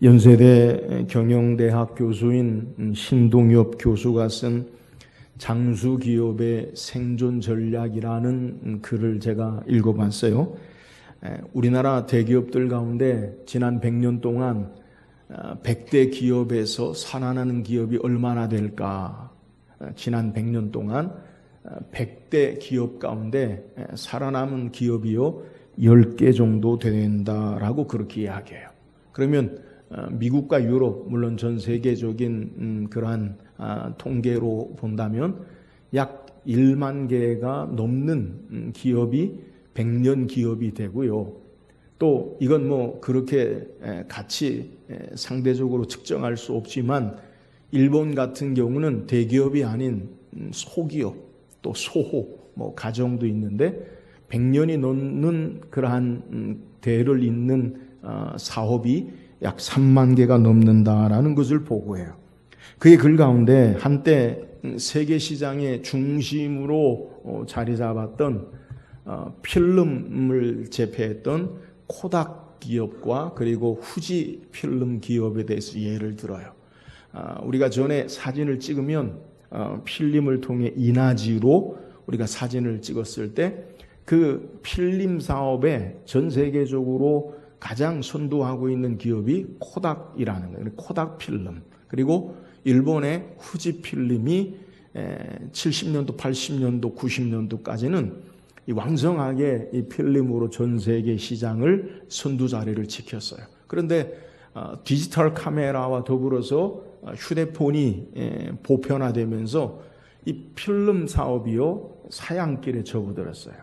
연세대 경영대학 교수인 신동엽 교수가 쓴 장수기업의 생존 전략이라는 글을 제가 읽어봤어요. 우리나라 대기업들 가운데 지난 100년 동안 100대 기업에서 살아나는 기업이 얼마나 될까? 지난 100년 동안 100대 기업 가운데 살아남은 기업이요 10개 정도 된다라고 그렇게 이야기해요. 그러면 미국과 유럽, 물론 전 세계적인 그러한 통계로 본다면 약 1만 개가 넘는 기업이 100년 기업이 되고요. 또 이건 뭐 그렇게 같이 상대적으로 측정할 수 없지만 일본 같은 경우는 대기업이 아닌 소기업, 또 소호, 뭐 가정도 있는데 100년이 넘는 그러한 대를 잇는 사업이 약 3만 개가 넘는다라는 것을 보고해요. 그의 글 가운데 한때 세계 시장의 중심으로 자리 잡았던 필름을 제패했던 코닥 기업과 그리고 후지 필름 기업에 대해서 예를 들어요. 우리가 전에 사진을 찍으면 필름을 통해 이나지로 우리가 사진을 찍었을 때 그 필름 사업에 전 세계적으로 가장 선도하고 있는 기업이 코닥이라는 거예요. 코닥 필름. 그리고 일본의 후지 필름이 70년도, 80년도, 90년도까지는 왕성하게 이 필름으로 전 세계 시장을 선두 자리를 지켰어요. 그런데 디지털 카메라와 더불어서 휴대폰이 보편화되면서 이 필름 사업이요 사양길에 접어들었어요.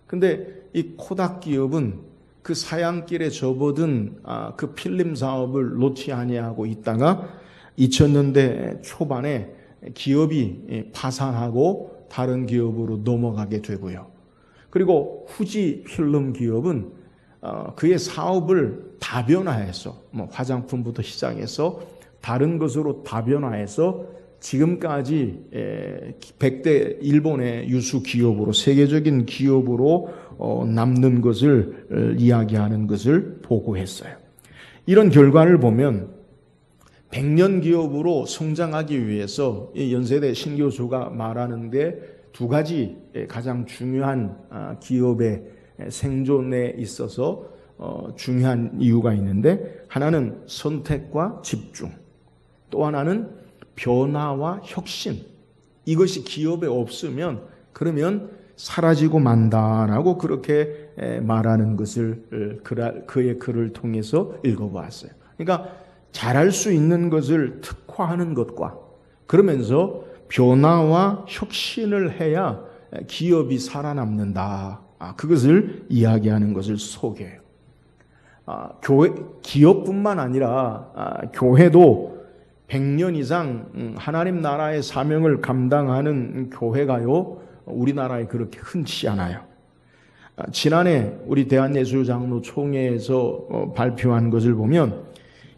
근데 이 코닥 기업은 그 사양길에 접어든 그 필름 사업을 놓지 아니하고 있다가 2000년대 초반에 기업이 파산하고 다른 기업으로 넘어가게 되고요. 그리고 후지 필름 기업은 그의 사업을 다변화해서 뭐 화장품부터 시작해서 다른 것으로 다변화해서 지금까지 100대 일본의 유수 기업으로 세계적인 기업으로 남는 것을 이야기하는 것을 보고했어요. 이런 결과를 보면 100년 기업으로 성장하기 위해서 이 연세대 신 교수가 말하는 게 두 가지 가장 중요한 기업의 생존에 있어서 중요한 이유가 있는데 하나는 선택과 집중, 또 하나는 변화와 혁신. 이것이 기업에 없으면 그러면 사라지고 만다라고 그렇게 말하는 것을 그의 글을 통해서 읽어보았어요. 그러니까 잘할 수 있는 것을 특화하는 것과 그러면서 변화와 혁신을 해야 기업이 살아남는다. 그것을 이야기하는 것을 소개해요. 기업뿐만 아니라 교회도 100년 이상 하나님 나라의 사명을 감당하는 교회가요 우리나라에 그렇게 흔치 않아요. 지난해 우리 대한예술장로 총회에서 발표한 것을 보면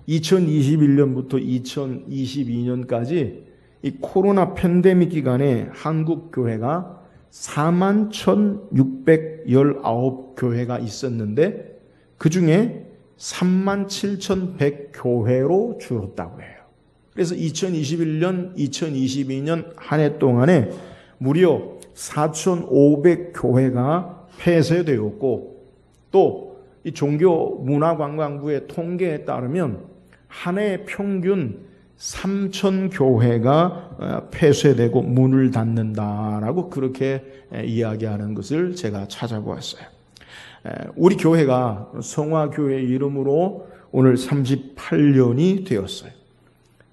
2021년부터 2022년까지 이 코로나 팬데믹 기간에 한국 교회가 41,619교회가 있었는데 그 중에 37,100교회로 줄었다고 해요. 그래서 2021년, 2022년 한 해 동안에 무려 4,500교회가 폐쇄되었고 또 이 종교문화관광부의 통계에 따르면 한 해 평균 3,000교회가 폐쇄되고 문을 닫는다라고 그렇게 이야기하는 것을 제가 찾아보았어요. 우리 교회가 성화교회 이름으로 오늘 38년이 되었어요.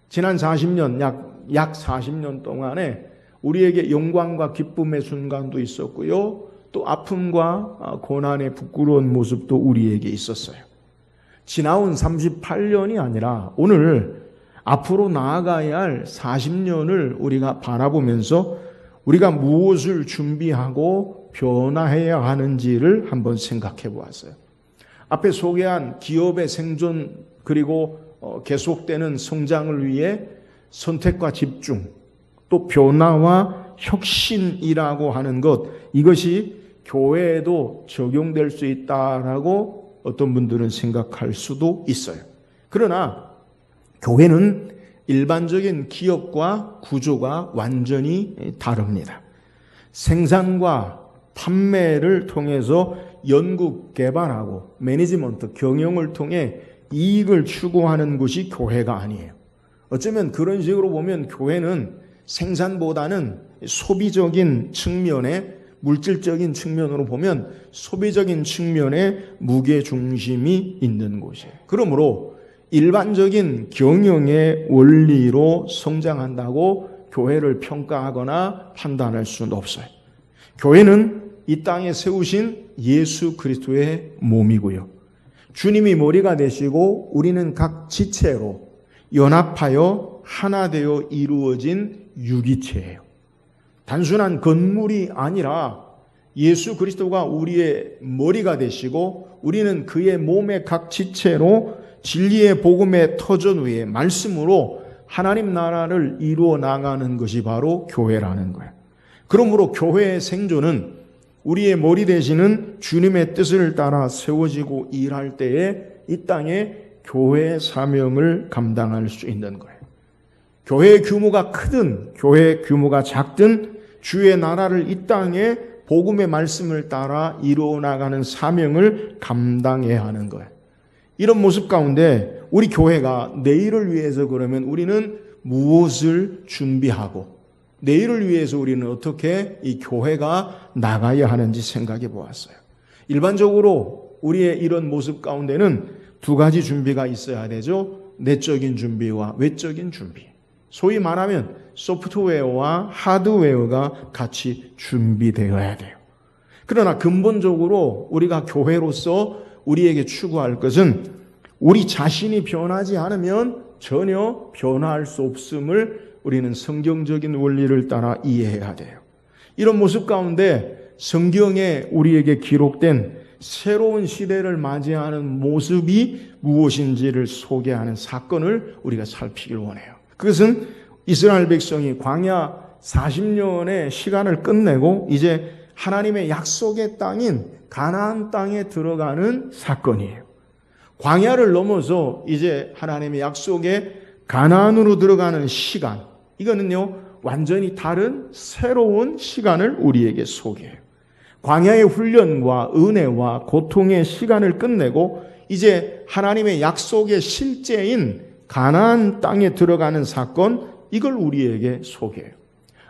지난 40년, 약 40년 동안에 우리에게 영광과 기쁨의 순간도 있었고요. 또 아픔과 고난의 부끄러운 모습도 우리에게 있었어요. 지나온 38년이 아니라 오늘 앞으로 나아가야 할 40년을 우리가 바라보면서 우리가 무엇을 준비하고 변화해야 하는지를 한번 생각해 보았어요. 앞에 소개한 기업의 생존 그리고 계속되는 성장을 위해 선택과 집중, 또 변화와 혁신이라고 하는 것, 이것이 교회에도 적용될 수 있다라고 어떤 분들은 생각할 수도 있어요. 그러나 교회는 일반적인 기업과 구조가 완전히 다릅니다. 생산과 판매를 통해서 연구 개발하고 매니지먼트, 경영을 통해 이익을 추구하는 것이 교회가 아니에요. 어쩌면 그런 식으로 보면 교회는 생산보다는 소비적인 측면에, 물질적인 측면으로 보면 소비적인 측면에 무게중심이 있는 곳이에요. 그러므로 일반적인 경영의 원리로 성장한다고 교회를 평가하거나 판단할 수는 없어요. 교회는 이 땅에 세우신 예수 그리스도의 몸이고요. 주님이 머리가 되시고 우리는 각 지체로 연합하여 하나 되어 이루어진 유기체예요. 단순한 건물이 아니라 예수 그리스도가 우리의 머리가 되시고 우리는 그의 몸의 각 지체로 진리의 복음의 터전 위에 말씀으로 하나님 나라를 이루어 나가는 것이 바로 교회라는 거예요. 그러므로 교회의 생존은 우리의 머리 되시는 주님의 뜻을 따라 세워지고 일할 때에 이 땅에 교회의 사명을 감당할 수 있는 거예요. 교회의 규모가 크든 교회의 규모가 작든 주의 나라를 이 땅에 복음의 말씀을 따라 이루어 나가는 사명을 감당해야 하는 거예요. 이런 모습 가운데 우리 교회가 내일을 위해서 그러면 우리는 무엇을 준비하고 내일을 위해서 우리는 어떻게 이 교회가 나가야 하는지 생각해 보았어요. 일반적으로 우리의 이런 모습 가운데는 두 가지 준비가 있어야 되죠. 내적인 준비와 외적인 준비. 소위 말하면 소프트웨어와 하드웨어가 같이 준비되어야 돼요. 그러나 근본적으로 우리가 교회로서 우리에게 추구할 것은 우리 자신이 변하지 않으면 전혀 변화할 수 없음을 우리는 성경적인 원리를 따라 이해해야 돼요. 이런 모습 가운데 성경에 우리에게 기록된 새로운 시대를 맞이하는 모습이 무엇인지를 소개하는 사건을 우리가 살피길 원해요. 그것은 이스라엘 백성이 광야 40년의 시간을 끝내고 이제 하나님의 약속의 땅인 가나안 땅에 들어가는 사건이에요. 광야를 넘어서 이제 하나님의 약속의 가나안으로 들어가는 시간, 이거는요 완전히 다른 새로운 시간을 우리에게 소개해요. 광야의 훈련과 은혜와 고통의 시간을 끝내고 이제 하나님의 약속의 실제인 가나안 땅에 들어가는 사건, 이걸 우리에게 소개해요.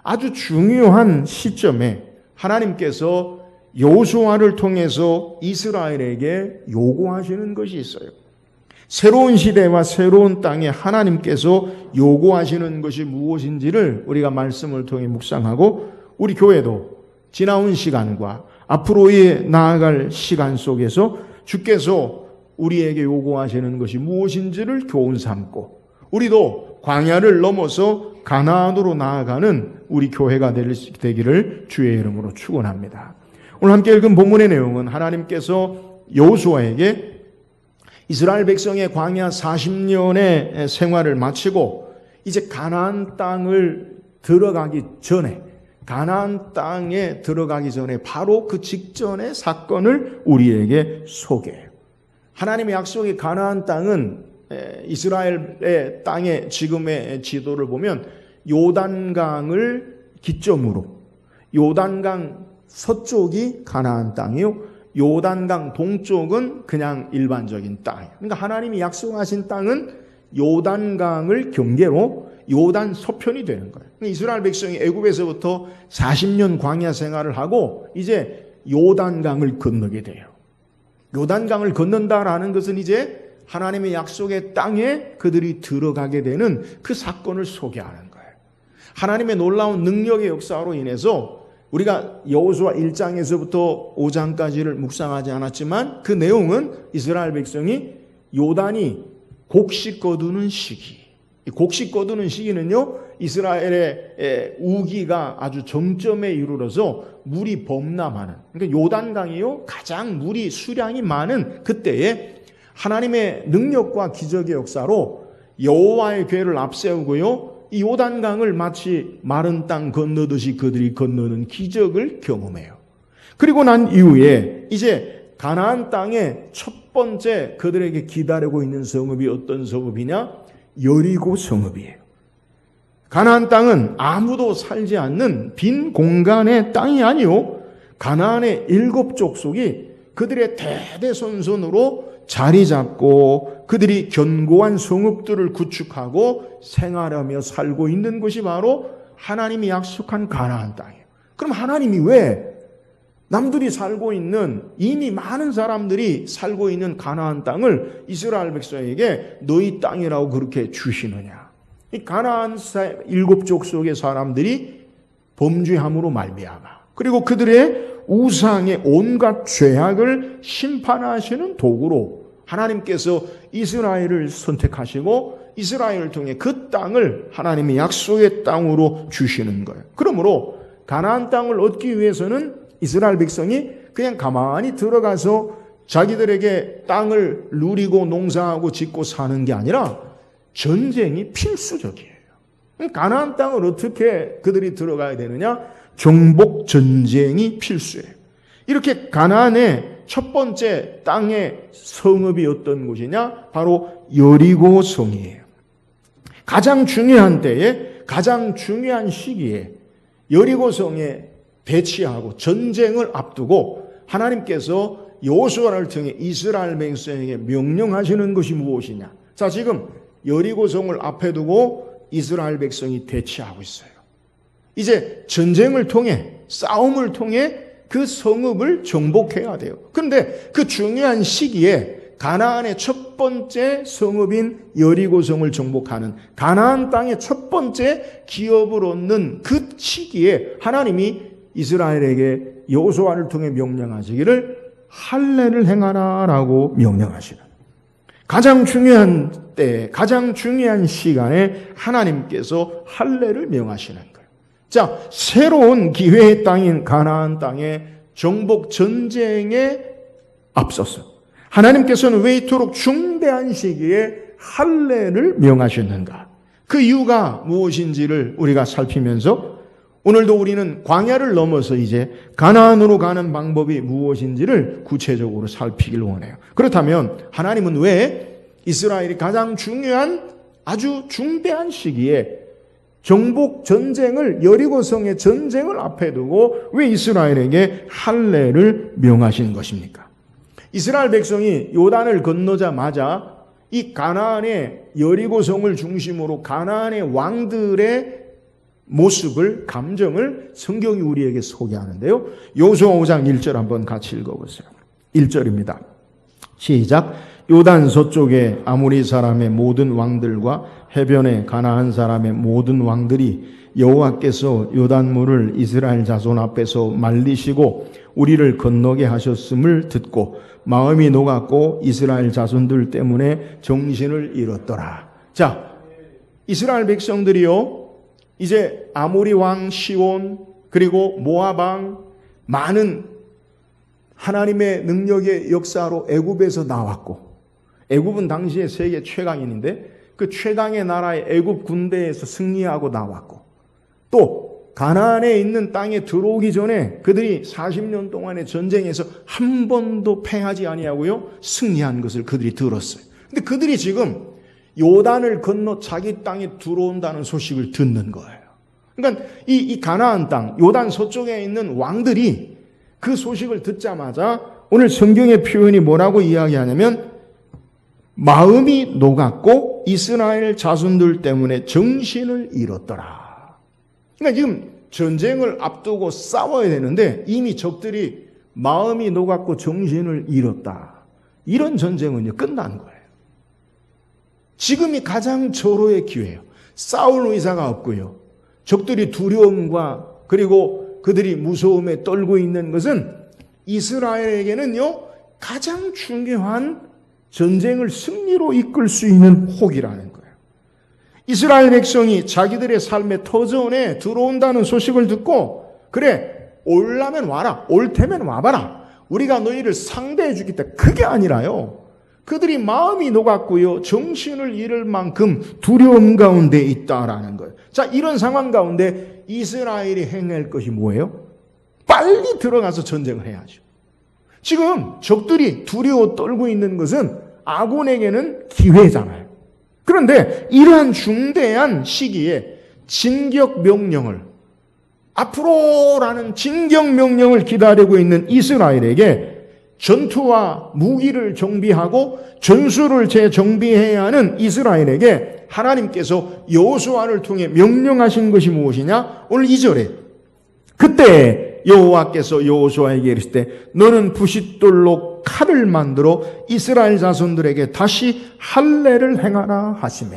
아주 중요한 시점에 하나님께서 여호수아를 통해서 이스라엘에게 요구하시는 것이 있어요. 새로운 시대와 새로운 땅에 하나님께서 요구하시는 것이 무엇인지를 우리가 말씀을 통해 묵상하고 우리 교회도 지나온 시간과 앞으로의 나아갈 시간 속에서 주께서 우리에게 요구하시는 것이 무엇인지를 교훈 삼고 우리도 광야를 넘어서 가나안으로 나아가는 우리 교회가 되기를 주의 이름으로 축원합니다. 오늘 함께 읽은 본문의 내용은 하나님께서 여호수아에게 이스라엘 백성의 광야 40년의 생활을 마치고 이제 가나안 땅을 들어가기 전에 가나안 땅에 들어가기 전에 바로 그 직전의 사건을 우리에게 소개해요. 하나님의 약속의 가나안 땅은 이스라엘의 땅의 지금의 지도를 보면 요단강을 기점으로 요단강 서쪽이 가나안 땅이요. 요단강 동쪽은 그냥 일반적인 땅이에요. 그러니까 하나님이 약속하신 땅은 요단강을 경계로 요단 서편이 되는 거예요. 그러니까 이스라엘 백성이 애굽에서부터 40년 광야 생활을 하고 이제 요단강을 건너게 돼요. 요단강을 건넌다라는 것은 이제 하나님의 약속의 땅에 그들이 들어가게 되는 그 사건을 소개하는 거예요. 하나님의 놀라운 능력의 역사로 인해서 우리가 여호수아 1장에서부터 5장까지를 묵상하지 않았지만 그 내용은 이스라엘 백성이 요단이 곡식 거두는 시기. 이 곡식 거두는 시기는요, 이스라엘의 우기가 아주 정점에 이르러서 물이 범람하는, 그러니까 요단강이요, 가장 물이 수량이 많은 그때에 하나님의 능력과 기적의 역사로 여호와의궤를 앞세우고요, 이 요단강을 마치 마른 땅 건너듯이 그들이 건너는 기적을 경험해요. 그리고 난 이후에 이제 가나안 땅의 첫 번째 그들에게 기다리고 있는 성읍이 어떤 성읍이냐? 여리고 성읍이에요. 가나안 땅은 아무도 살지 않는 빈 공간의 땅이 아니요, 가나안의 7 족속이 그들의 대대손손으로 자리 잡고 그들이 견고한 성읍들을 구축하고 생활하며 살고 있는 곳이 바로 하나님이 약속한 가나안 땅이에요. 그럼 하나님이 왜 남들이 살고 있는, 이미 많은 사람들이 살고 있는 가나안 땅을 이스라엘 백성에게 너희 땅이라고 그렇게 주시느냐? 이 가나안 7 족속의 사람들이 범죄함으로 말미암아, 그리고 그들의 우상의 온갖 죄악을 심판하시는 도구로 하나님께서 이스라엘을 선택하시고 이스라엘을 통해 그 땅을 하나님의 약속의 땅으로 주시는 거예요. 그러므로 가나안 땅을 얻기 위해서는 이스라엘 백성이 그냥 가만히 들어가서 자기들에게 땅을 누리고 농사하고 짓고 사는 게 아니라 전쟁이 필수적이에요. 가나안 땅을 어떻게 그들이 들어가야 되느냐? 정복 전쟁이 필수예요. 이렇게 가나안의 첫 번째 땅의 성읍이 어떤 곳이냐? 바로 여리고 성이에요. 가장 중요한 때에, 가장 중요한 시기에 여리고 성에 배치하고 전쟁을 앞두고 하나님께서 여호수아를 통해 이스라엘 백성에게 명령하시는 것이 무엇이냐? 자, 지금 여리고 성을 앞에 두고 이스라엘 백성이 대치하고 있어요. 이제 전쟁을 통해, 싸움을 통해 그 성읍을 정복해야 돼요. 그런데 그 중요한 시기에 가나안의 첫 번째 성읍인 여리고성을 정복하는, 가나안 땅의 첫 번째 기업을 얻는 그 시기에 하나님이 이스라엘에게 여호수아를 통해 명령하시기를 할례를 행하라라고 명령하시는, 가장 중요한 때, 가장 중요한 시간에 하나님께서 할례를 명하시는 거예요. 자, 새로운 기회의 땅인 가나안 땅의 정복 전쟁에 앞서서 하나님께서는 왜 이토록 중대한 시기에 할례를 명하셨는가? 그 이유가 무엇인지를 우리가 살피면서 오늘도 우리는 광야를 넘어서 이제 가나안으로 가는 방법이 무엇인지를 구체적으로 살피길 원해요. 그렇다면 하나님은 왜 이스라엘이 가장 중요한, 아주 중대한 시기에 정복 전쟁을, 여리고성의 전쟁을 앞에 두고 왜 이스라엘에게 할례를 명하신 것입니까? 이스라엘 백성이 요단을 건너자마자 이 가나안의 여리고성을 중심으로 가나안의 왕들의 모습을, 감정을 성경이 우리에게 소개하는데요. 여호수아 5장 1절 한번 같이 읽어보세요. 1절입니다. 시작. 요단 서쪽의 아모리 사람의 모든 왕들과 해변의 가나안 사람의 모든 왕들이 여호와께서 요단물을 이스라엘 자손 앞에서 말리시고 우리를 건너게 하셨음을 듣고 마음이 녹았고 이스라엘 자손들 때문에 정신을 잃었더라. 자, 이스라엘 백성들이요, 이제 아모리 왕 시온, 그리고 모압 왕, 많은 하나님의 능력의 역사로 애굽에서 나왔고, 애굽은 당시에 세계 최강인인데 그 최강의 나라의 애굽 군대에서 승리하고 나왔고, 또 가나안에 있는 땅에 들어오기 전에 그들이 40년 동안의 전쟁에서 한 번도 패하지 아니하고요 승리한 것을 그들이 들었어요. 근데 그들이 지금 요단을 건너 자기 땅에 들어온다는 소식을 듣는 거예요. 그러니까 이 가나안 땅, 요단 서쪽에 있는 왕들이 그 소식을 듣자마자 오늘 성경의 표현이 뭐라고 이야기하냐면 마음이 녹았고 이스라엘 자손들 때문에 정신을 잃었더라. 그러니까 지금 전쟁을 앞두고 싸워야 되는데 이미 적들이 마음이 녹았고 정신을 잃었다. 이런 전쟁은요 끝난 거예요. 지금이 가장 절호의 기회예요. 싸울 의사가 없고요. 적들이 두려움과 그리고 그들이 무서움에 떨고 있는 것은 이스라엘에게는요 가장 중요한 전쟁을 승리로 이끌 수 있는 혹이라는 거예요. 이스라엘 백성이 자기들의 삶의 터전에 들어온다는 소식을 듣고 그래 올라면 와라, 올 테면 와봐라, 우리가 너희를 상대해 주겠다. 그게 아니라요. 그들이 마음이 녹았고요. 정신을 잃을 만큼 두려움 가운데 있다라는 거예요. 자, 이런 상황 가운데 이스라엘이 행할 것이 뭐예요? 빨리 들어가서 전쟁을 해야죠. 지금 적들이 두려워 떨고 있는 것은 아곤에게는 기회잖아요. 그런데 이러한 중대한 시기에 진격 명령을, 앞으로라는 진격 명령을 기다리고 있는 이스라엘에게 전투와 무기를 정비하고 전술을 재정비해야 하는 이스라엘에게 하나님께서 여호수아를 통해 명령하신 것이 무엇이냐? 오늘 2절에 그때 여호와께서 여호수아에게 이르시되 너는 부싯돌로 칼을 만들어 이스라엘 자손들에게 다시 할례를 행하라 하시매.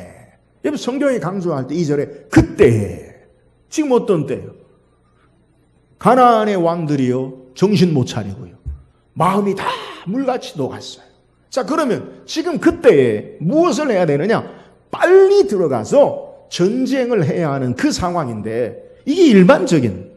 여러분 성경이 강조할 때 2절에 그때, 지금 어떤 때예요? 가나안의 왕들이요 정신 못 차리고요 마음이 다 물같이 녹았어요. 자, 그러면 지금 그때에 무엇을 해야 되느냐? 빨리 들어가서 전쟁을 해야 하는 그 상황인데, 이게 일반적인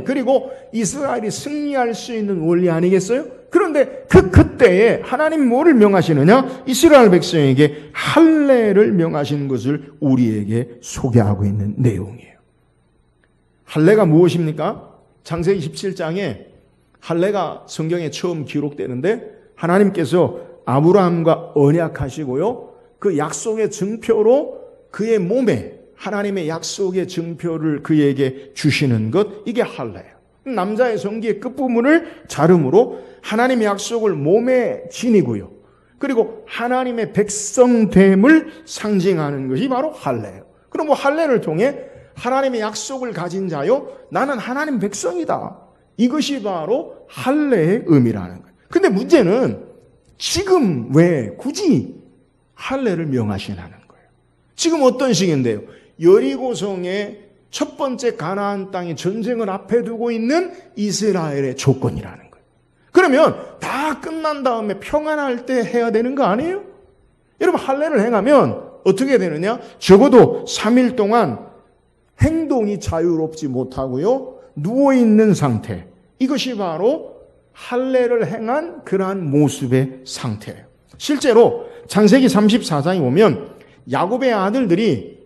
그리고 이스라엘이 승리할 수 있는 원리 아니겠어요? 그런데 그때에 하나님 뭐를 명하시느냐? 이스라엘 백성에게 할례를 명하신 것을 우리에게 소개하고 있는 내용이에요. 할례가 무엇입니까? 창세기 17장에 할례가 성경에 처음 기록되는데 하나님께서 아브라함과 언약하시고요, 그 약속의 증표로 그의 몸에 하나님의 약속의 증표를 그에게 주시는 것, 이게 할례예요. 남자의 성기의 끝부분을 자름으로 하나님의 약속을 몸에 지니고요, 그리고 하나님의 백성됨을 상징하는 것이 바로 할례예요. 그럼 뭐 할례를 통해 하나님의 약속을 가진 자요, 나는 하나님 백성이다, 이것이 바로 할례의 의미라는 거예요. 근데 문제는 지금 왜 굳이 할례를 명하시냐는 거예요. 지금 어떤 시기인데요? 여리고성의 첫 번째 가나안 땅의 전쟁을 앞에 두고 있는 이스라엘의 조건이라는 거예요. 그러면 다 끝난 다음에 평안할 때 해야 되는 거 아니에요? 여러분 할례를 행하면 어떻게 되느냐? 적어도 3일 동안 행동이 자유롭지 못하고요, 누워있는 상태, 이것이 바로 할례를 행한 그러한 모습의 상태예요. 실제로 창세기 34장에 보면 야곱의 아들들이,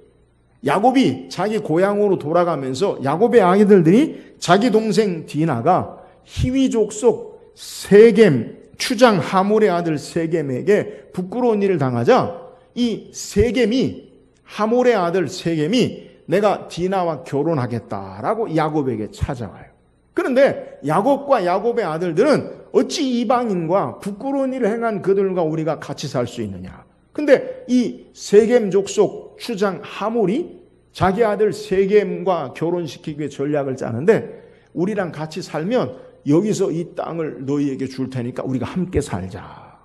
야곱이 자기 고향으로 돌아가면서 야곱의 아들들이 자기 동생 디나가 히위 족속 세겜 추장 하몰의 아들 세겜에게 부끄러운 일을 당하자 이 세겜이, 하몰의 아들 세겜이 내가 디나와 결혼하겠다라고 야곱에게 찾아와요. 그런데 야곱과 야곱의 아들들은 어찌 이방인과 부끄러운 일을 행한 그들과 우리가 같이 살 수 있느냐. 근데 이 세겜 족속 추장 하몰이 자기 아들 세겜과 결혼시키기 위해 전략을 짜는데, 우리랑 같이 살면 여기서 이 땅을 너희에게 줄 테니까 우리가 함께 살자,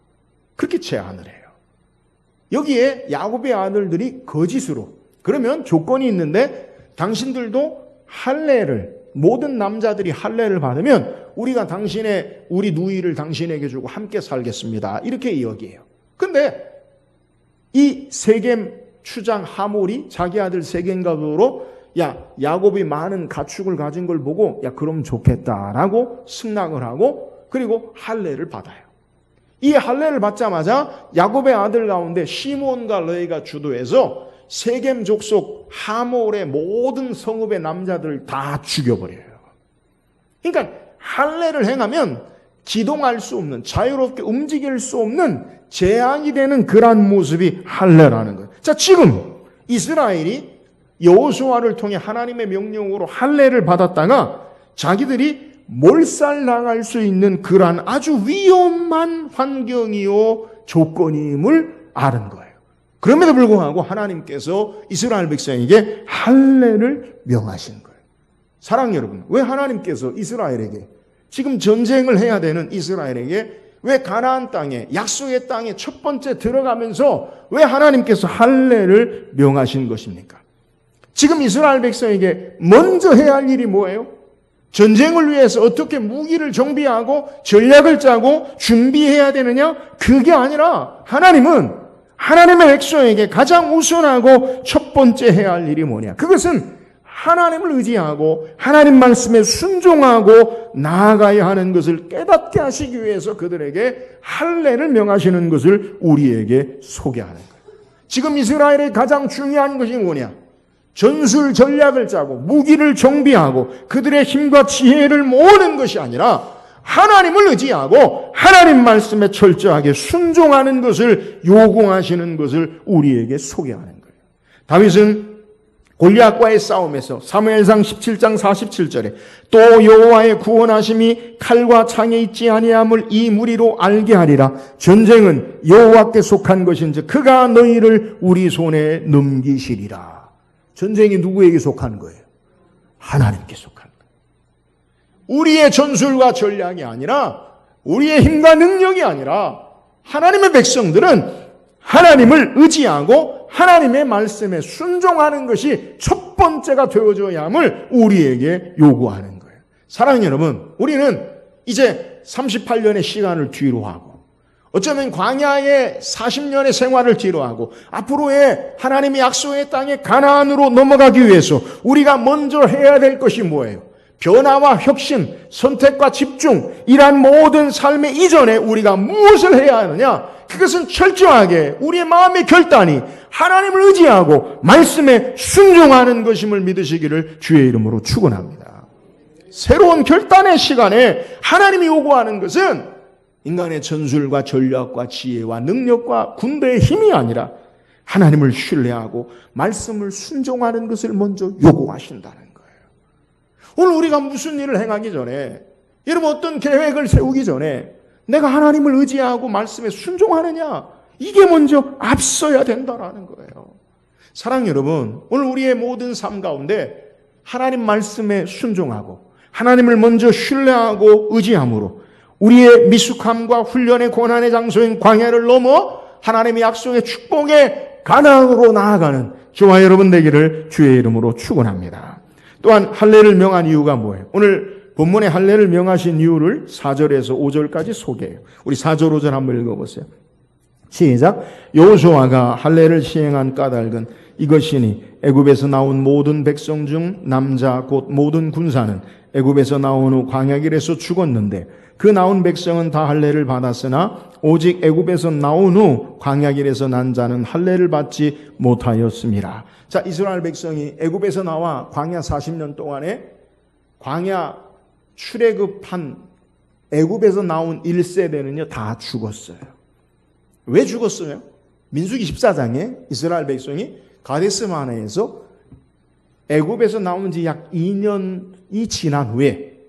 그렇게 제안을 해요. 여기에 야곱의 아들들이 거짓으로, 그러면 조건이 있는데 당신들도 할례를, 모든 남자들이 할례를 받으면 우리가 우리 누이를 당신에게 주고 함께 살겠습니다, 이렇게 이야기해요. 근데 이 세겜 추장 하몰이 자기 아들 세겜과 더불어 야곱이 많은 가축을 가진 걸 보고 그럼 좋겠다라고 승낙을 하고, 그리고 할례를 받아요. 이 할례를 받자마자 야곱의 아들 가운데 시몬과 레위가 주도해서 세겜 족속 하몰의 모든 성읍의 남자들을 다 죽여버려요. 그러니까 할례를 행하면 기동할 수 없는, 자유롭게 움직일 수 없는 재앙이 되는 그러한 모습이 할례라는 거예요. 자, 지금 이스라엘이 여호수아를 통해 하나님의 명령으로 할례를 받았다가 자기들이 몰살당할 수 있는 그러한 아주 위험한 환경이요 조건임을 아는 거예요. 그럼에도 불구하고 하나님께서 이스라엘 백성에게 할례를 명하신 거예요. 사랑하는 여러분, 왜 하나님께서 이스라엘에게, 지금 전쟁을 해야 되는 이스라엘에게 왜 가나안 땅에, 약속의 땅에 첫 번째 들어가면서 왜 하나님께서 할례를 명하신 것입니까? 지금 이스라엘 백성에게 먼저 해야 할 일이 뭐예요? 전쟁을 위해서 어떻게 무기를 정비하고 전략을 짜고 준비해야 되느냐? 그게 아니라 하나님은 하나님의 백성에게 가장 우선하고 첫 번째 해야 할 일이 뭐냐? 그것은 하나님을 의지하고 하나님 말씀에 순종하고 나아가야 하는 것을 깨닫게 하시기 위해서 그들에게 할례를 명하시는 것을 우리에게 소개하는 거예요. 지금 이스라엘의 가장 중요한 것이 뭐냐? 전술 전략을 짜고 무기를 정비하고 그들의 힘과 지혜를 모으는 것이 아니라 하나님을 의지하고 하나님 말씀에 철저하게 순종하는 것을 요구하시는 것을 우리에게 소개하는 거예요. 다윗은 골리앗과의 싸움에서 사무엘상 17장 47절에 또 여호와의 구원하심이 칼과 창에 있지 아니함을 이 무리로 알게 하리라. 전쟁은 여호와께 속한 것인즉 그가 너희를 우리 손에 넘기시리라. 전쟁이 누구에게 속한 거예요? 하나님께 속한 거예요. 우리의 전술과 전략이 아니라 우리의 힘과 능력이 아니라 하나님의 백성들은 하나님을 의지하고 하나님의 말씀에 순종하는 것이 첫 번째가 되어줘야 함을 우리에게 요구하는 거예요. 사랑하는 여러분, 우리는 이제 38년의 시간을 뒤로 하고 어쩌면 광야의 40년의 생활을 뒤로 하고 앞으로의 하나님의 약속의 땅에 가나안으로 넘어가기 위해서 우리가 먼저 해야 될 것이 뭐예요? 변화와 혁신, 선택과 집중, 이러한 모든 삶의 이전에 우리가 무엇을 해야 하느냐? 그것은 철저하게 우리의 마음의 결단이 하나님을 의지하고 말씀에 순종하는 것임을 믿으시기를 주의 이름으로 축원합니다. 새로운 결단의 시간에 하나님이 요구하는 것은 인간의 전술과 전략과 지혜와 능력과 군대의 힘이 아니라 하나님을 신뢰하고 말씀을 순종하는 것을 먼저 요구하신다는 거예요. 오늘 우리가 무슨 일을 행하기 전에, 여러분 어떤 계획을 세우기 전에 내가 하나님을 의지하고 말씀에 순종하느냐, 이게 먼저 앞서야 된다라는 거예요. 사랑하는 여러분, 오늘 우리의 모든 삶 가운데 하나님 말씀에 순종하고 하나님을 먼저 신뢰하고 의지함으로 우리의 미숙함과 훈련의 고난의 장소인 광야를 넘어 하나님의 약속의 축복의 가나안으로 나아가는 저와 여러분 되기를 주의 이름으로 축원합니다. 또한 할례를 명한 이유가 뭐예요? 오늘 본문에 할례를 명하신 이유를 4절에서 5절까지 소개해요. 우리 4절 5절 한번 읽어보세요. 시작. 여호수아가 할례를 시행한 까닭은 이것이니 애굽에서 나온 모든 백성 중 남자 곧 모든 군사는 애굽에서 나온 후 광야길에서 죽었는데 그 나온 백성은 다 할례를 받았으나 오직 애굽에서 나온 후 광야길에서 난 자는 할례를 받지 못하였습니다. 자, 이스라엘 백성이 애굽에서 나와 광야 40년 동안에 광야 출애굽한 애굽에서 나온 1세대는요 다 죽었어요. 왜 죽었어요? 민수기 14장에 이스라엘 백성이 가데스바네에서 애굽에서 나온 지 약 2년이 지난 후에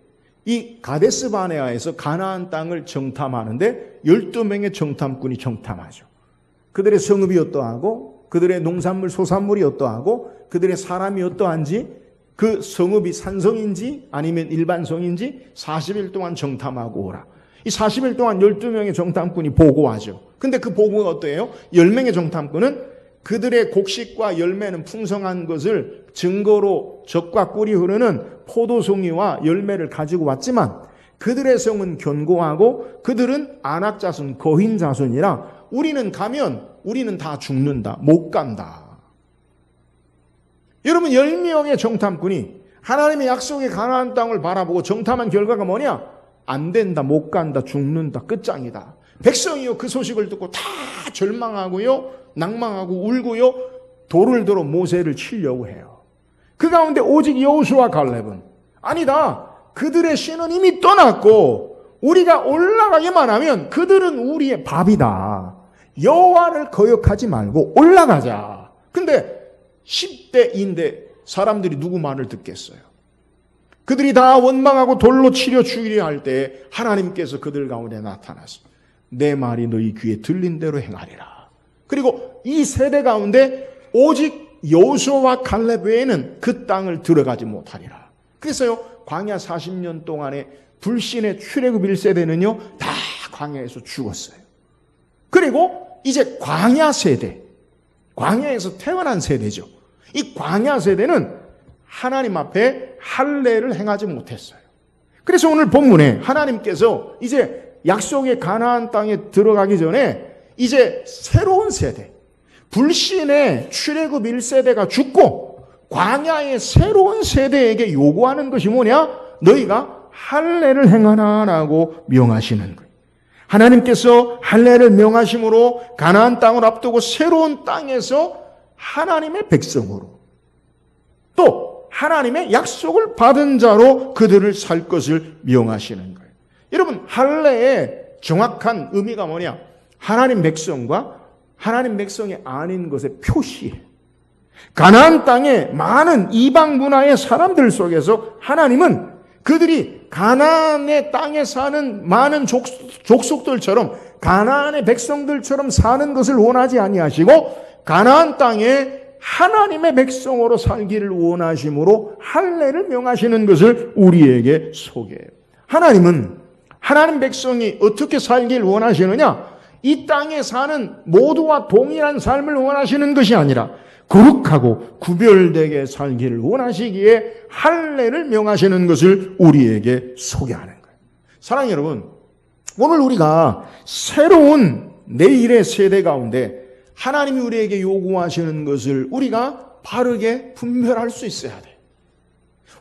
이 가데스바네아에서 가나안 땅을 정탐하는데 12명의 정탐꾼이 정탐하죠. 그들의 성읍이 어떠하고 그들의 농산물 소산물이 어떠하고 그들의 사람이 어떠한지, 그 성읍이 산성인지 아니면 일반성인지 40일 동안 정탐하고 오라. 이 40일 동안 12명의 정탐꾼이 보고하죠. 근데 그 보고가 어때요? 10명의 정탐꾼은 그들의 곡식과 열매는 풍성한 것을 증거로 젖과 꿀이 흐르는 포도송이와 열매를 가지고 왔지만 그들의 성은 견고하고 그들은 안악자손, 거인자손이라 우리는 가면 우리는 다 죽는다. 못 간다. 여러분 10명의 정탐꾼이 하나님의 약속의 가나안 땅을 바라보고 정탐한 결과가 뭐냐? 안 된다, 못 간다, 죽는다, 끝장이다. 백성이요 그 소식을 듣고 다 절망하고요, 낭망하고 울고요, 돌을 들어 모세를 치려고 해요. 그 가운데 오직 여호수아 갈렙은 아니다. 그들의 신은 이미 떠났고 우리가 올라가기만 하면 그들은 우리의 밥이다. 여호와를 거역하지 말고 올라가자. 근데 10대인데 사람들이 누구 말을 듣겠어요? 그들이 다 원망하고 돌로 치려 죽이려 할 때 하나님께서 그들 가운데 나타나서 내 말이 너희 귀에 들린 대로 행하리라. 그리고 이 세대 가운데 오직 여호수아와 갈렙 외에는 그 땅을 들어가지 못하리라. 그래서요 광야 40년 동안에 불신의 출애굽 1세대는요 다 광야에서 죽었어요. 그리고 이제 광야 세대, 광야에서 태어난 세대죠. 이 광야 세대는 하나님 앞에 할례를 행하지 못했어요. 그래서 오늘 본문에 하나님께서 이제 약속의 가나안 땅에 들어가기 전에 이제 새로운 세대, 불신의 출애굽 1세대가 죽고 광야의 새로운 세대에게 요구하는 것이 뭐냐? 너희가 할례를 행하라라고 명하시는 거예요. 하나님께서 할례를 명하심으로 가나안 땅을 앞두고 새로운 땅에서 하나님의 백성으로 또 하나님의 약속을 받은 자로 그들을 살 것을 명하시는 거예요. 여러분, 할례의 정확한 의미가 뭐냐? 하나님 백성과 하나님 백성이 아닌 것의 표시예요. 가나안 땅의 많은 이방 문화의 사람들 속에서 하나님은 그들이 가나안의 땅에 사는 많은 족속들처럼 가나안의 백성들처럼 사는 것을 원하지 아니하시고 가나안 땅에 하나님의 백성으로 살기를 원하심으로 할례를 명하시는 것을 우리에게 소개해요. 하나님은 하나님 백성이 어떻게 살기를 원하시느냐? 이 땅에 사는 모두와 동일한 삶을 원하시는 것이 아니라 거룩하고 구별되게 살기를 원하시기에 할례를 명하시는 것을 우리에게 소개하는 거예요. 사랑하는 여러분, 오늘 우리가 새로운 내일의 세대 가운데 하나님이 우리에게 요구하시는 것을 우리가 바르게 분별할 수 있어야 돼요.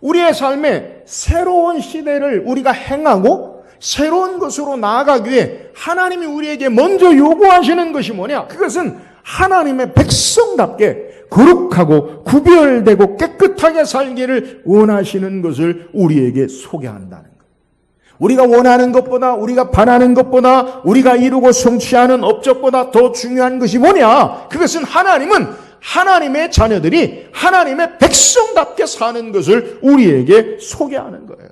우리의 삶에 새로운 시대를 우리가 행하고 새로운 것으로 나아가기 위해 하나님이 우리에게 먼저 요구하시는 것이 뭐냐? 그것은 하나님의 백성답게 거룩하고 구별되고 깨끗하게 살기를 원하시는 것을 우리에게 소개한다는 거예요. 우리가 원하는 것보다, 우리가 바라는 것보다, 우리가 이루고 성취하는 업적보다 더 중요한 것이 뭐냐? 그것은 하나님은 하나님의 자녀들이 하나님의 백성답게 사는 것을 우리에게 소개하는 거예요.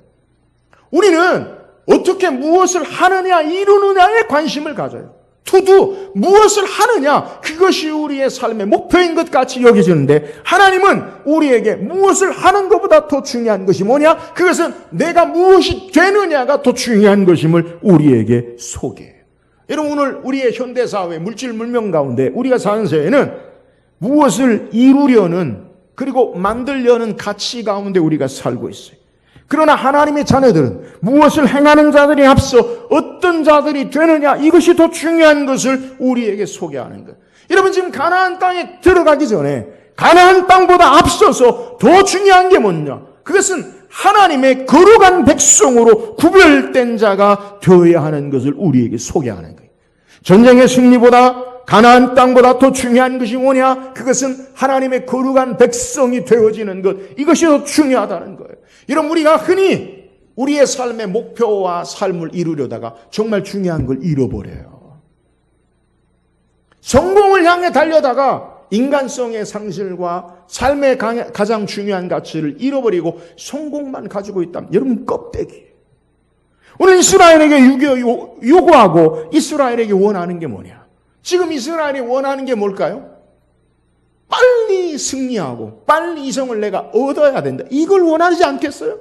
우리는 어떻게 무엇을 하느냐, 이루느냐에 관심을 가져요. 투두, 무엇을 하느냐, 그것이 우리의 삶의 목표인 것 같이 여겨지는데 하나님은 우리에게 무엇을 하는 것보다 더 중요한 것이 뭐냐? 그것은 내가 무엇이 되느냐가 더 중요한 것임을 우리에게 소개해요. 여러분, 오늘 우리의 현대사회 물질 문명 가운데 우리가 사는 세에는 무엇을 이루려는 그리고 만들려는 가치 가운데 우리가 살고 있어요. 그러나 하나님의 자녀들은 무엇을 행하는 자들이 앞서 어떤 자들이 되느냐, 이것이 더 중요한 것을 우리에게 소개하는 거예요. 여러분, 지금 가나안 땅에 들어가기 전에 가나안 땅보다 앞서서 더 중요한 게 뭐냐? 그것은 하나님의 거룩한 백성으로 구별된 자가 되어야 하는 것을 우리에게 소개하는 거예요. 전쟁의 승리보다 가나안 땅보다 더 중요한 것이 뭐냐? 그것은 하나님의 거룩한 백성이 되어지는 것, 이것이 더 중요하다는 거예요. 여러분, 우리가 흔히 우리의 삶의 목표와 삶을 이루려다가 정말 중요한 걸 잃어버려요. 성공을 향해 달려다가 인간성의 상실과 삶의 가장 중요한 가치를 잃어버리고 성공만 가지고 있다면 여러분, 껍데기. 오늘 이스라엘에게 요구하고 이스라엘에게 원하는 게 뭐냐? 지금 이스라엘이 원하는 게 뭘까요? 빨리 승리하고 빨리 이성을 내가 얻어야 된다. 이걸 원하지 않겠어요?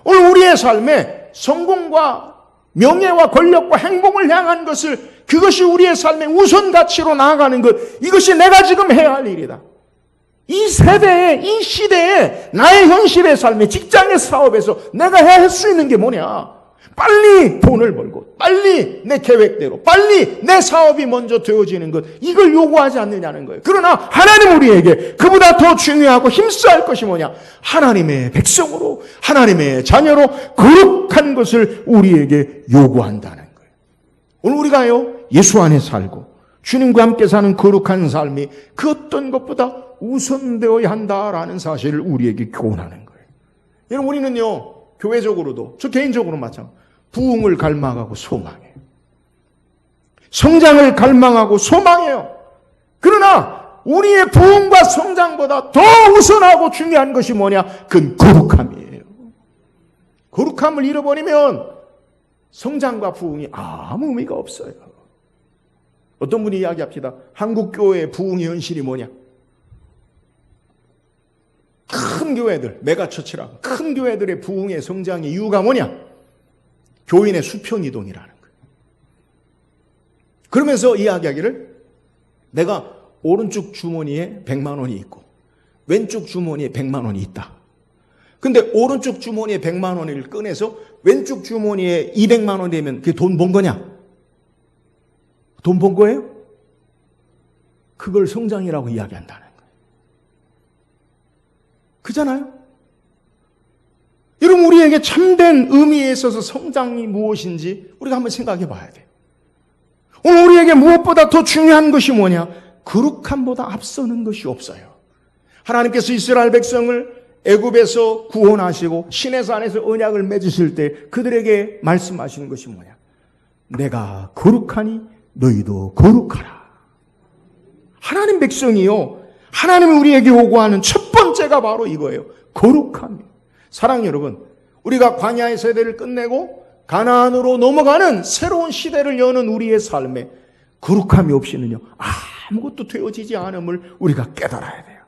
오늘 우리의 삶에 성공과 명예와 권력과 행복을 향한 것을, 그것이 우리의 삶의 우선 가치로 나아가는 것, 이것이 내가 지금 해야 할 일이다. 이 세대에, 이 시대에 나의 현실의 삶에, 직장의 사업에서 내가 해야 할 수 있는 게 뭐냐? 빨리 돈을 벌고 빨리 내 계획대로 빨리 내 사업이 먼저 되어지는 것, 이걸 요구하지 않느냐는 거예요. 그러나 하나님 우리에게 그보다 더 중요하고 힘써야 할 것이 뭐냐? 하나님의 백성으로, 하나님의 자녀로 거룩한 것을 우리에게 요구한다는 거예요. 오늘 우리가요, 예수 안에 살고 주님과 함께 사는 거룩한 삶이 그 어떤 것보다 우선되어야 한다라는 사실을 우리에게 교훈하는 거예요. 여러분, 우리는요, 교회적으로도, 저 개인적으로 마찬가지로 부흥을 갈망하고 소망해요. 성장을 갈망하고 소망해요. 그러나 우리의 부흥과 성장보다 더 우선하고 중요한 것이 뭐냐? 그건 거룩함이에요. 거룩함을 잃어버리면 성장과 부흥이 아무 의미가 없어요. 어떤 분이 이야기합니다. 한국 교회의 부흥의 현실이 뭐냐? 큰 교회들, 메가처치라고 큰 교회들의 부흥의 성장의 이유가 뭐냐? 교인의 수평 이동이라는 거예요. 그러면서 이야기하기를, 내가 오른쪽 주머니에 100만 원이 있고 왼쪽 주머니에 100만 원이 있다. 근데 오른쪽 주머니에 100만 원을 꺼내서 왼쪽 주머니에 200만 원이 되면 그게 돈 번 거냐? 돈 번 거예요? 그걸 성장이라고 이야기한다는 거예요. 그잖아요? 여러분, 우리에게 참된 의미에 있어서 성장이 무엇인지 우리가 한번 생각해 봐야 돼요. 오늘 우리에게 무엇보다 더 중요한 것이 뭐냐? 거룩함보다 앞서는 것이 없어요. 하나님께서 이스라엘 백성을 애굽에서 구원하시고 시내산에서 언약을 맺으실 때 그들에게 말씀하시는 것이 뭐냐? 내가 거룩하니 너희도 거룩하라. 하나님 백성이요, 하나님이 우리에게 요구하는 첫 번째가 바로 이거예요. 거룩함이에요. 사랑하는 여러분, 우리가 광야의 세대를 끝내고 가나안으로 넘어가는 새로운 시대를 여는 우리의 삶에 거룩함이 없이는요, 아무것도 되어지지 않음을 우리가 깨달아야 돼요.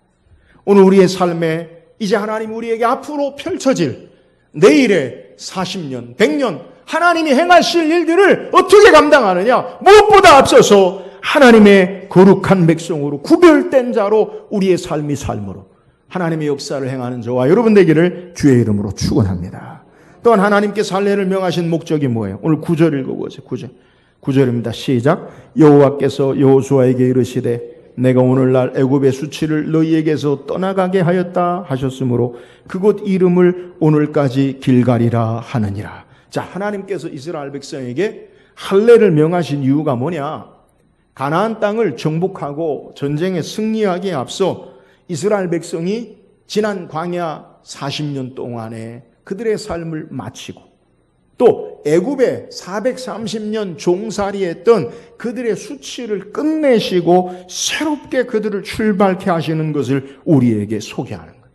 오늘 우리의 삶에 이제 하나님 우리에게 앞으로 펼쳐질 내일의 40년, 100년 하나님이 행하실 일들을 어떻게 감당하느냐? 무엇보다 앞서서 하나님의 거룩한 백성으로 구별된 자로 우리의 삶이 삶으로 하나님의 역사를 행하는 저와 여러분 되기를 주의 이름으로 축원합니다. 또한 하나님께 살례를 명하신 목적이 뭐예요? 오늘 9절 읽어보세요. 9절입니다. 시작. 여호와께서 여호수아에게 이르시되 내가 오늘날 애굽의 수치를 너희에게서 떠나가게 하였다 하셨으므로 그곳 이름을 오늘까지 길갈이라 하느니라. 자, 하나님께서 이스라엘 백성에게 할례를 명하신 이유가 뭐냐? 가나안 땅을 정복하고 전쟁에 승리하기에 앞서 이스라엘 백성이 지난 광야 40년 동안에 그들의 삶을 마치고 또 애굽에 430년 종살이했던 그들의 수치를 끝내시고 새롭게 그들을 출발케 하시는 것을 우리에게 소개하는 거예요.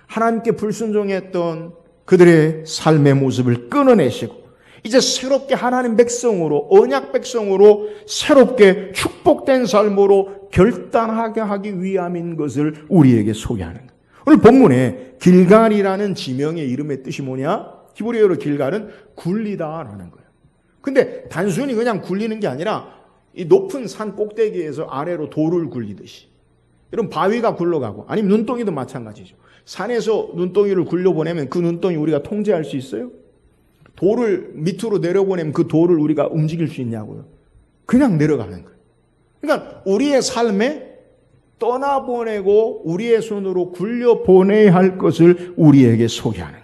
하나님께 불순종했던 그들의 삶의 모습을 끊어내시고 이제 새롭게 하나님 백성으로, 언약 백성으로 새롭게 축복된 삶으로 결단하게 하기 위함인 것을 우리에게 소개하는 거예요. 오늘 본문에 길갈이라는 지명의 이름의 뜻이 뭐냐? 히브리어로 길갈은 굴리다라는 거예요. 근데 단순히 그냥 굴리는 게 아니라 이 높은 산 꼭대기에서 아래로 돌을 굴리듯이, 이런 바위가 굴러가고, 아니면 눈덩이도 마찬가지죠. 산에서 눈덩이를 굴려보내면 그 눈덩이 우리가 통제할 수 있어요? 돌을 밑으로 내려보내면 그 돌을 우리가 움직일 수 있냐고요? 그냥 내려가는 거예요. 그러니까 우리의 삶에 떠나보내고 우리의 손으로 굴려보내야 할 것을 우리에게 소개하는 거예요.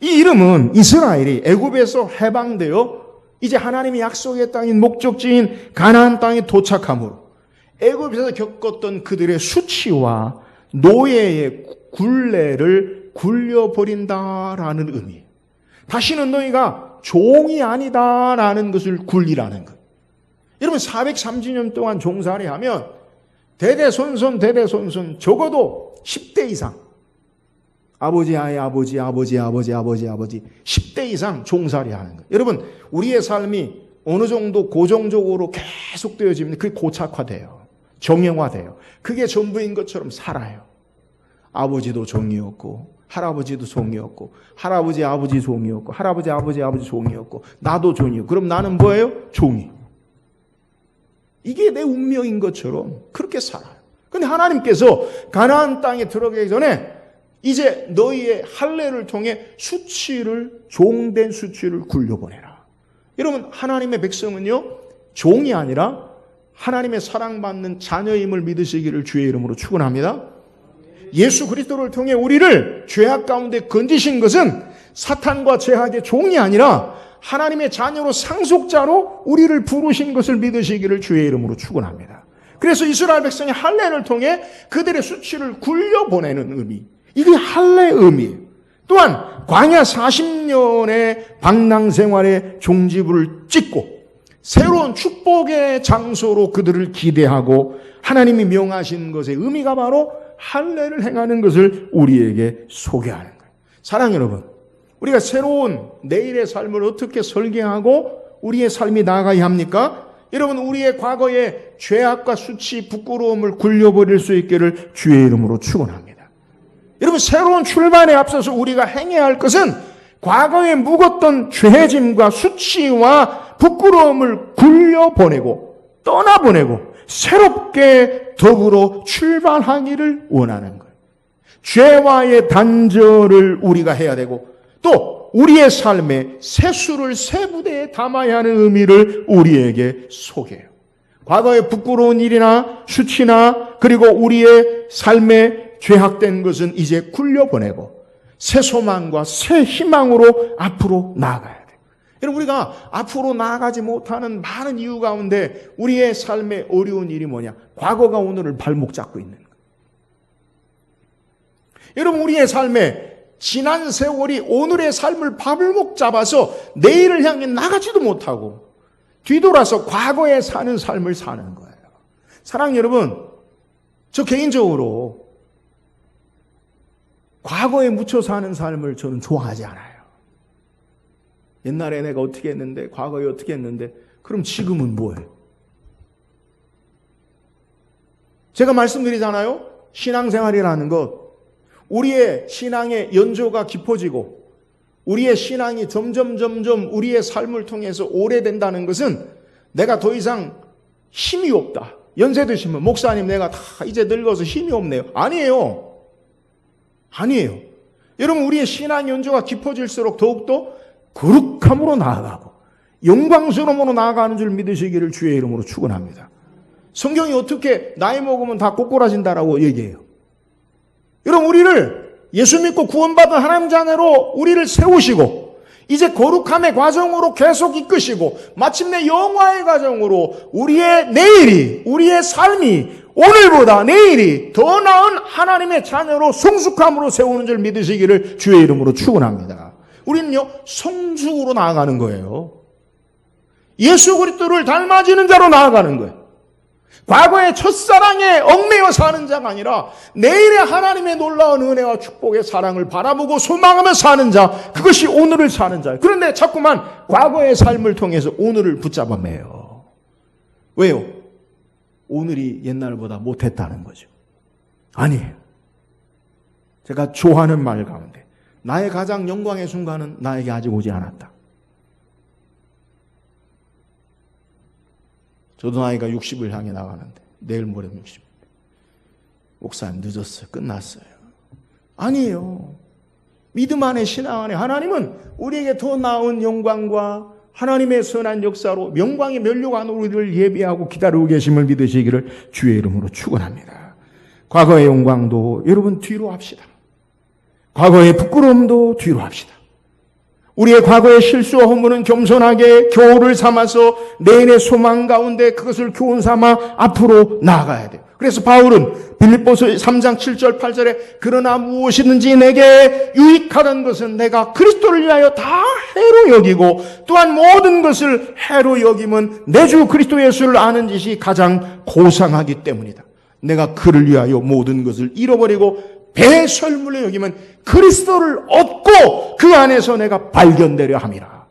이 이름은 이스라엘이 애굽에서 해방되어 이제 하나님이 약속의 땅인 목적지인 가나안 땅에 도착함으로 애굽에서 겪었던 그들의 수치와 노예의 굴레를 굴려버린다라는 의미. 다시는 너희가 종이 아니다라는 것을 굴리라는 것. 여러분 430년 동안 종살이하면 대대손손 적어도 10대 이상 아버지 10대 이상 종살이하는 거예요. 여러분 우리의 삶이 어느 정도 고정적으로 계속되어지면 그게 고착화돼요. 정형화돼요. 그게 전부인 것처럼 살아요. 아버지도 종이었고 할아버지도 종이었고 할아버지 아버지 종이었고 할아버지 아버지 종이었고 나도 종이요. 그럼 나는 뭐예요? 종이. 이게 내 운명인 것처럼 그렇게 살아요. 그런데 하나님께서 가나안 땅에 들어가기 전에 이제 너희의 할례를 통해 종된 수치를 굴려보내라. 여러분 하나님의 백성은요 종이 아니라 하나님의 사랑받는 자녀임을 믿으시기를 주의 이름으로 축원합니다. 예수 그리스도를 통해 우리를 죄악 가운데 건지신 것은 사탄과 죄악의 종이 아니라 하나님의 자녀로 상속자로 우리를 부르신 것을 믿으시기를 주의 이름으로 축원합니다. 그래서 이스라엘 백성이 할례를 통해 그들의 수치를 굴려보내는 의미, 이게 할례의 의미예요. 또한 광야 40년의 방랑 생활의 종지부를 찍고 새로운 축복의 장소로 그들을 기대하고 하나님이 명하신 것의 의미가 바로 할례를 행하는 것을 우리에게 소개하는 거예요. 사랑하는 여러분, 우리가 새로운 내일의 삶을 어떻게 설계하고 우리의 삶이 나아가야 합니까? 여러분 우리의 과거의 죄악과 수치, 부끄러움을 굴려버릴 수 있기를 주의 이름으로 축원합니다. 여러분 새로운 출발에 앞서서 우리가 행해야 할 것은 과거에 묵었던 죄짐과 수치와 부끄러움을 굴려보내고 떠나보내고 새롭게 더불어 출발하기를 원하는 거예요. 죄와의 단절을 우리가 해야 되고 또 우리의 삶에 세수를 새 부대에 담아야 하는 의미를 우리에게 소개해요. 과거의 부끄러운 일이나 수치나 그리고 우리의 삶에 죄악된 것은 이제 굴려보내고 새 소망과 새 희망으로 앞으로 나아가야 돼요. 여러분 우리가 앞으로 나아가지 못하는 많은 이유 가운데 우리의 삶의 어려운 일이 뭐냐? 과거가 오늘을 발목 잡고 있는 거예요. 여러분, 우리의 삶에 지난 세월이 오늘의 삶을 발목 잡아서 내일을 향해 나가지도 못하고 뒤돌아서 과거에 사는 삶을 사는 거예요. 사랑하는 여러분, 저 개인적으로 과거에 묻혀 사는 삶을 저는 좋아하지 않아요. 옛날에 내가 어떻게 했는데, 과거에 어떻게 했는데, 그럼 지금은 뭐예요? 제가 말씀드리잖아요. 신앙생활이라는 것, 우리의 신앙의 연조가 깊어지고 우리의 신앙이 점점 우리의 삶을 통해서 오래된다는 것은 내가 더 이상 힘이 없다. 연세 드시면 목사님 내가 다 이제 늙어서 힘이 없네요. 아니에요. 아니에요. 여러분, 우리의 신앙 연조가 깊어질수록 더욱더 거룩함으로 나아가고 영광스러움으로 나아가는 줄 믿으시기를 주의 이름으로 축원합니다. 성경이 어떻게 나이 먹으면 다 꼬꾸라진다라고 얘기해요. 여러분, 우리를 예수 믿고 구원받은 하나님 자녀로 우리를 세우시고 이제 거룩함의 과정으로 계속 이끄시고 마침내 영화의 과정으로 우리의 내일이, 우리의 삶이 오늘보다 내일이 더 나은 하나님의 자녀로 성숙함으로 세우는 줄 믿으시기를 주의 이름으로 축원합니다. 우리는요, 성숙으로 나아가는 거예요. 예수 그리스도를 닮아지는 자로 나아가는 거예요. 과거의 첫사랑에 얽매여 사는 자가 아니라 내일의 하나님의 놀라운 은혜와 축복의 사랑을 바라보고 소망하며 사는 자, 그것이 오늘을 사는 자예요. 그런데 자꾸만 과거의 삶을 통해서 오늘을 붙잡아 매요. 왜요? 오늘이 옛날보다 못했다는 거죠. 아니에요. 제가 좋아하는 말 가운데 나의 가장 영광의 순간은 나에게 아직 오지 않았다. 저도 나이가 60을 향해 나가는데 내일 모레면 60. 목사님 늦었어요. 끝났어요. 아니에요. 믿음 안에 신앙 안에 하나님은 우리에게 더 나은 영광과 하나님의 선한 역사로 명광의 면류관 우리를 예비하고 기다리고 계심을 믿으시기를 주의 이름으로 축원합니다. 과거의 영광도 여러분 뒤로 합시다. 과거의 부끄러움도 뒤로 합시다. 우리의 과거의 실수와 허물은 겸손하게 교훈을 삼아서 내일의 소망 가운데 그것을 교훈 삼아 앞으로 나아가야 돼요. 그래서 바울은 빌립보서 3장 7절 8절에 그러나 무엇이든지 내게 유익하던 것은 내가 그리스도를 위하여 다 해로 여기고 또한 모든 것을 해로 여김은 내 주 그리스도 예수를 아는 짓이 가장 고상하기 때문이다. 내가 그를 위하여 모든 것을 잃어버리고 배설물로 여기면 그리스도를 얻고 그 안에서 내가 발견되려 함이라.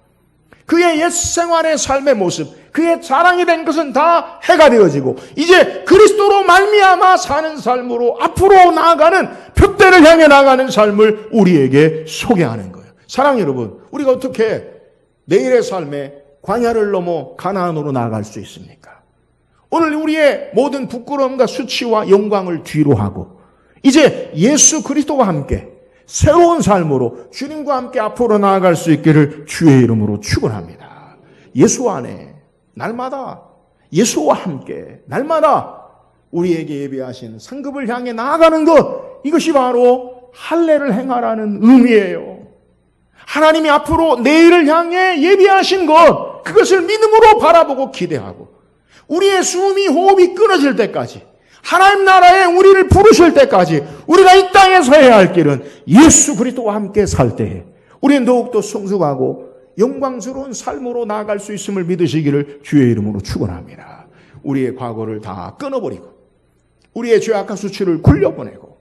그의 옛 생활의 삶의 모습, 그의 자랑이 된 것은 다 해가 되어지고 이제 그리스도로 말미암아 사는 삶으로 앞으로 나아가는 표대를 향해 나가는 삶을 우리에게 소개하는 거예요. 사랑하는 여러분, 우리가 어떻게 내일의 삶에 광야를 넘어 가나안으로 나아갈 수 있습니까? 오늘 우리의 모든 부끄러움과 수치와 영광을 뒤로 하고 이제 예수 그리스도와 함께 새로운 삶으로 주님과 함께 앞으로 나아갈 수 있기를 주의 이름으로 축원합니다. 예수 안에 날마다 예수와 함께 날마다 우리에게 예비하신 상급을 향해 나아가는 것, 이것이 바로 할례를 행하라는 의미예요. 하나님이 앞으로 내일을 향해 예비하신 것, 그것을 믿음으로 바라보고 기대하고 우리의 숨이 호흡이 끊어질 때까지 하나님 나라에 우리를 부르실 때까지 우리가 이 땅에서 해야 할 길은 예수 그리스도와 함께 살 때에 우리는 더욱더 성숙하고 영광스러운 삶으로 나아갈 수 있음을 믿으시기를 주의 이름으로 축원합니다. 우리의 과거를 다 끊어버리고 우리의 죄악과 수치를 굴려보내고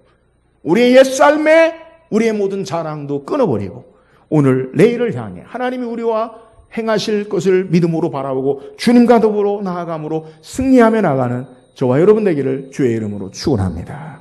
우리의 옛삶에 우리의 모든 자랑도 끊어버리고 오늘 내일을 향해 하나님이 우리와 행하실 것을 믿음으로 바라보고 주님과 더불어 나아감으로 승리하며 나가는 저와 여러분 되기를 주의 이름으로 축원합니다.